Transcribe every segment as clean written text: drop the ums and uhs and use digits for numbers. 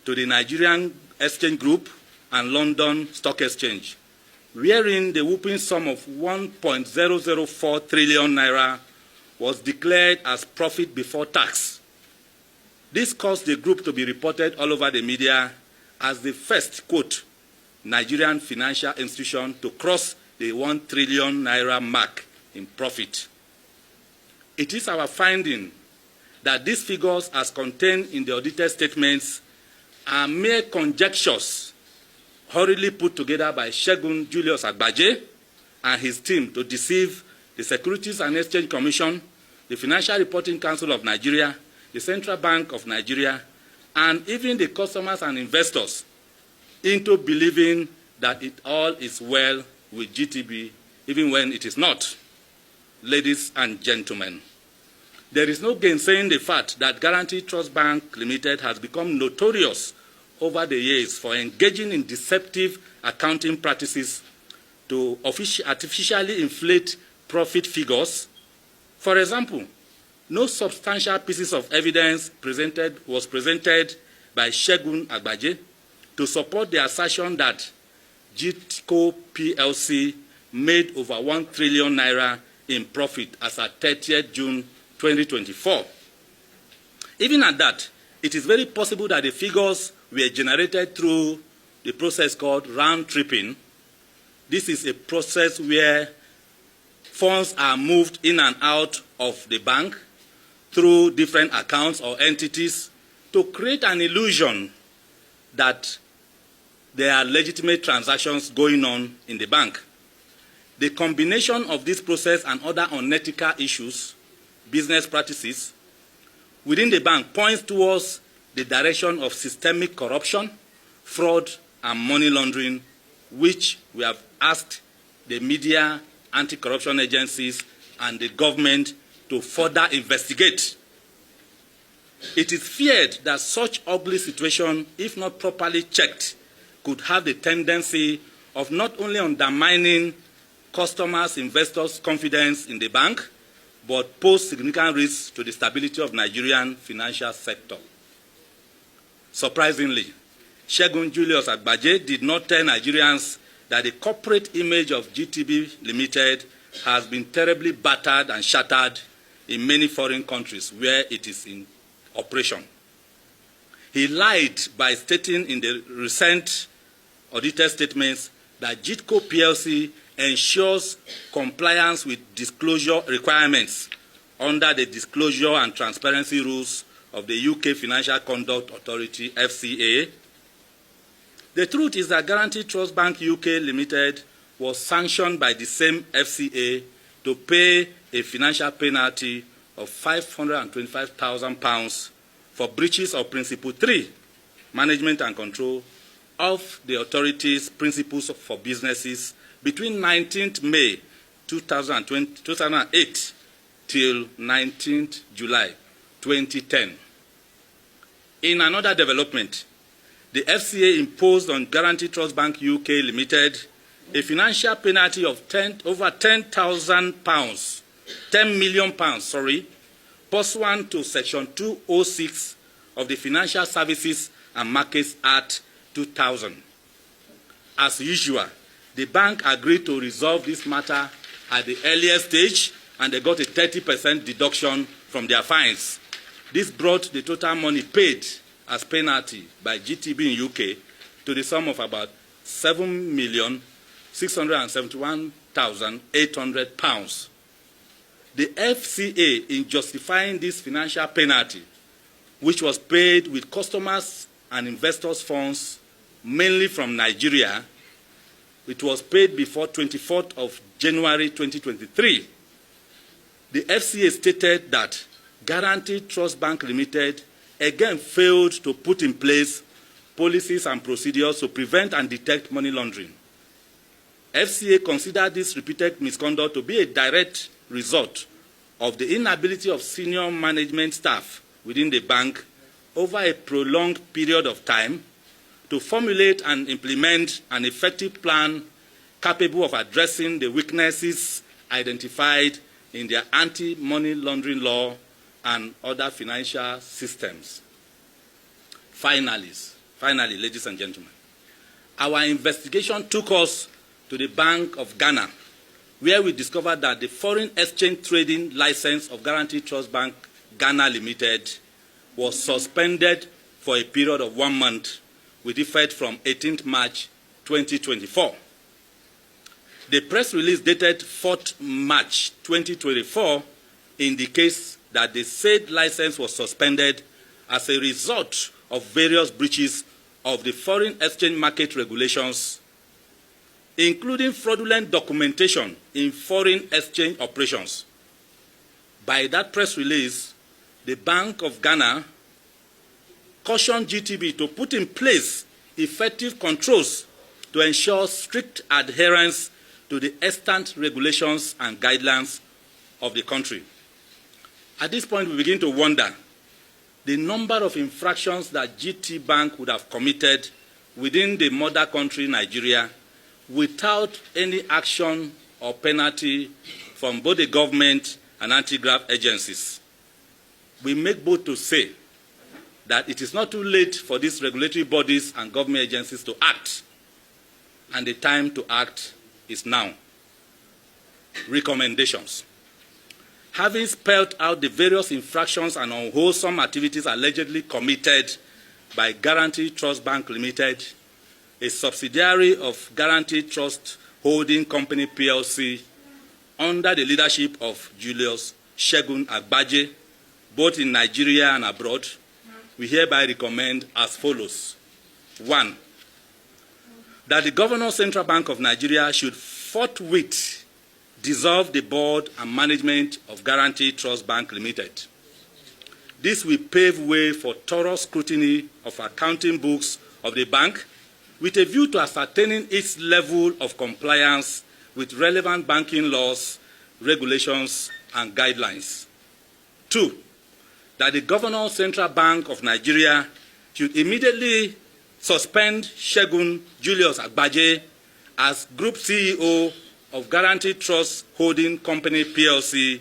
to the Nigerian Exchange Group and London Stock Exchange, wherein the whopping sum of 1.004 trillion naira was declared as profit before tax. This caused the group to be reported all over the media as the first, quote, Nigerian financial institution to cross the 1 trillion naira mark in profit. It is our finding that these figures, as contained in the audited statements, are mere conjectures hurriedly put together by Segun Julius Agbaje and his team to deceive the Securities and Exchange Commission, the Financial Reporting Council of Nigeria, the Central Bank of Nigeria, and even the customers and investors into believing that it all is well with GTB, even when it is not. Ladies and gentlemen, there is no gainsaying the fact that Guaranty Trust Bank Limited has become notorious over the years for engaging in deceptive accounting practices to artificially inflate profit figures. For example, no substantial pieces of evidence was presented by Segun Agbaje to support the assertion that GTCO PLC made over 1 trillion naira in profit as at 30th June 2024. Even at that, it is very possible that the figures were generated through the process called round tripping. This is a process where funds are moved in and out of the bank through different accounts or entities to create an illusion that there are legitimate transactions going on in the bank. The combination of this process and other unethical issues, business practices, within the bank points towards the direction of systemic corruption, fraud, and money laundering, which we have asked the media, anti-corruption agencies, and the government to further investigate. It is feared that such ugly situation, if not properly checked, could have the tendency of not only undermining customers, investors' confidence in the bank, but pose significant risks to the stability of Nigerian financial sector. Surprisingly, Segun Julius Agbaje did not tell Nigerians that the corporate image of GTB Limited has been terribly battered and shattered in many foreign countries where it is in operation. He lied by stating in the recent audited statements that GTCO PLC ensures compliance with disclosure requirements under the Disclosure and Transparency Rules of the UK Financial Conduct Authority, FCA. The truth is that Guaranty Trust Bank UK Limited was sanctioned by the same FCA to pay a financial penalty of £525,000 for breaches of Principle 3, Management and Control, of the authority's principles for businesses between 19th May 2008 till 19th July 2010. In another development, the FCA imposed on Guaranty Trust Bank UK Limited a financial penalty of over £10 million, pursuant to Section 206 of the Financial Services and Markets Act 2000. As usual, the bank agreed to resolve this matter at the earliest stage, and they got a 30% deduction from their fines. This brought the total money paid as penalty by GTB in UK to the sum of about £7,671,800. The FCA, in justifying this financial penalty, which was paid with customers and investors' funds, mainly from Nigeria, it was paid before 24th of January 2023. The FCA stated that Guaranty Trust Bank Limited again failed to put in place policies and procedures to prevent and detect money laundering. FCA considered this repeated misconduct to be a direct result of the inability of senior management staff within the bank over a prolonged period of time to formulate and implement an effective plan capable of addressing the weaknesses identified in their anti-money laundering law and other financial systems. Finally, Finally, ladies and gentlemen, our investigation took us to the Bank of Ghana, where we discovered that the foreign exchange trading license of Guaranty Trust Bank Ghana Limited was suspended for a period of 1 month with effect from 18th March 2024. The press release dated 4th March 2024 indicates that the said license was suspended as a result of various breaches of the foreign exchange market regulations, including fraudulent documentation in foreign exchange operations. By that press release, the Bank of Ghana cautioned GTB to put in place effective controls to ensure strict adherence to the extant regulations and guidelines of the country. At this point, we begin to wonder the number of infractions that GT Bank would have committed within the mother country, Nigeria, without any action or penalty from both the government and anti-graft agencies. We make bold to say that it is not too late for these regulatory bodies and government agencies to act, and the time to act is now. Recommendations. Having spelled out the various infractions and unwholesome activities allegedly committed by Guaranty Trust Bank Limited, a subsidiary of Guaranty Trust Holding Company PLC, under the leadership of Julius Segun Agbaje, both in Nigeria and abroad, we hereby recommend as follows. 1. That the Governor Central Bank of Nigeria should forthwith dissolve the board and management of Guaranty Trust Bank Limited. This will pave way for thorough scrutiny of accounting books of the bank with a view to ascertaining its level of compliance with relevant banking laws, regulations, and guidelines. 2. That the Governor Central Bank of Nigeria should immediately suspend Segun Julius Agbaje as Group CEO of Guaranty Trust Holding Company PLC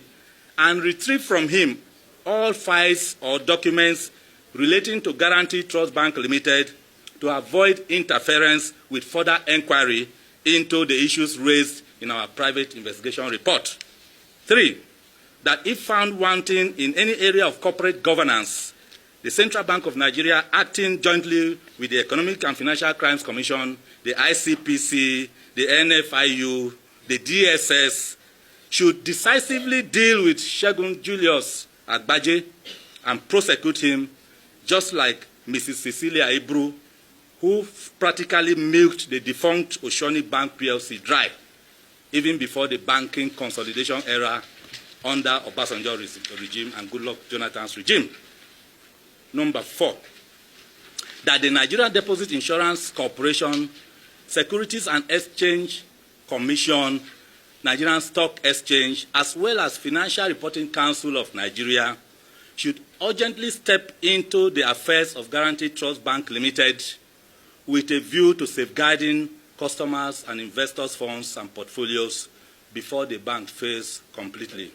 and retrieve from him all files or documents relating to Guaranty Trust Bank Limited to avoid interference with further inquiry into the issues raised in our private investigation report. 3. That if found wanting in any area of corporate governance, the Central Bank of Nigeria, acting jointly with the Economic and Financial Crimes Commission, the ICPC, the NFIU, the DSS, should decisively deal with Segun Julius Agbaje and prosecute him, just like Mrs. Cecilia Ibru, who practically milked the defunct Oceanic Bank PLC dry, even before the banking consolidation era under Obasanjo regime and Goodluck Jonathan's regime. Number 4, that the Nigerian Deposit Insurance Corporation, Securities and Exchange Commission, Nigerian Stock Exchange, as well as Financial Reporting Council of Nigeria should urgently step into the affairs of Guaranty Trust Bank Limited with a view to safeguarding customers and investors' funds and portfolios before the bank fails completely.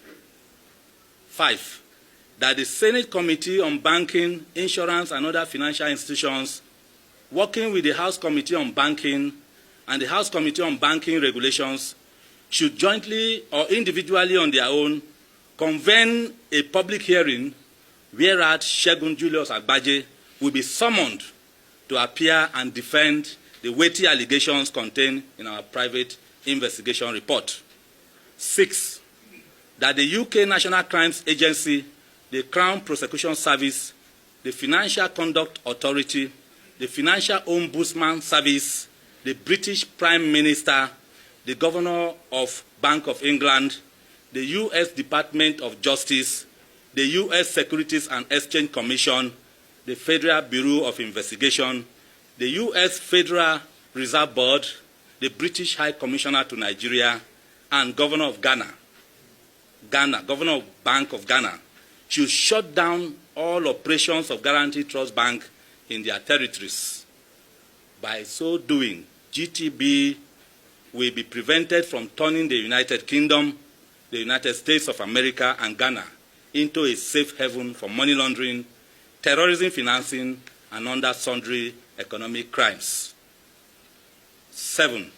5, that the Senate Committee on Banking, Insurance, and Other Financial Institutions, working with the House Committee on Banking and the House Committee on Banking Regulations, should jointly or individually on their own convene a public hearing whereat Segun Julius Agbaje will be summoned to appear and defend the weighty allegations contained in our private investigation report. 6, that the UK National Crimes Agency, the Crown Prosecution Service, the Financial Conduct Authority, the Financial Ombudsman Service, the British Prime Minister, the Governor of Bank of England, the US Department of Justice, the US Securities and Exchange Commission, the Federal Bureau of Investigation, the US Federal Reserve Board, the British High Commissioner to Nigeria, and Governor of Ghana, Governor of Bank of Ghana, should shut down all operations of Guaranty Trust Bank in their territories. By so doing, GTB will be prevented from turning the United Kingdom, the United States of America, and Ghana into a safe haven for money laundering, terrorism financing, and under sundry economic crimes. 7.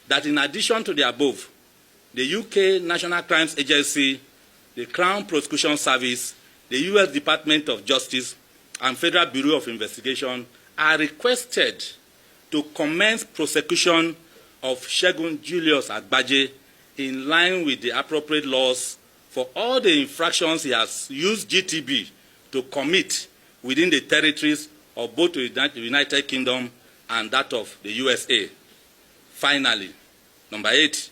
That in addition to the above, the UK National Crimes Agency, the Crown Prosecution Service, the US Department of Justice, and Federal Bureau of Investigation are requested to commence prosecution of Segun Julius Agbaje in line with the appropriate laws for all the infractions he has used GTB to commit within the territories of both the United Kingdom and that of the USA. Finally, number 8,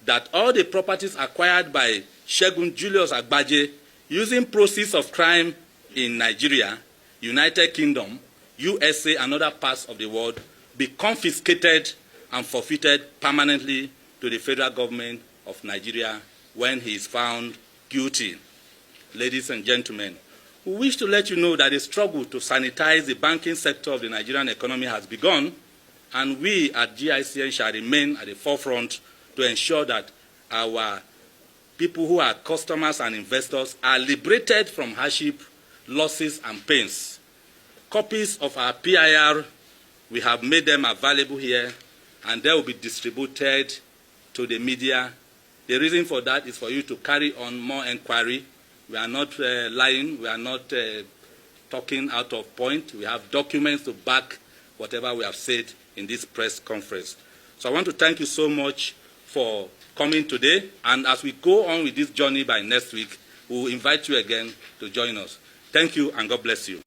that all the properties acquired by Segun Julius Agbaje using proceeds of crime in Nigeria, United Kingdom, USA, and other parts of the world be confiscated and forfeited permanently to the federal government of Nigeria when he is found guilty. Ladies and gentlemen, we wish to let you know that the struggle to sanitize the banking sector of the Nigerian economy has begun, and we at GICN shall remain at the forefront to ensure that our people who are customers and investors are liberated from hardship, losses, and pains. Copies of our PIR, we have made them available here, and they will be distributed to the media. The reason for that is for you to carry on more inquiry. We are not lying. We are not talking out of point. We have documents to back whatever we have said in this press conference. So I want to thank you so much for coming today. And as we go on with this journey by next week, we will invite you again to join us. Thank you, and God bless you.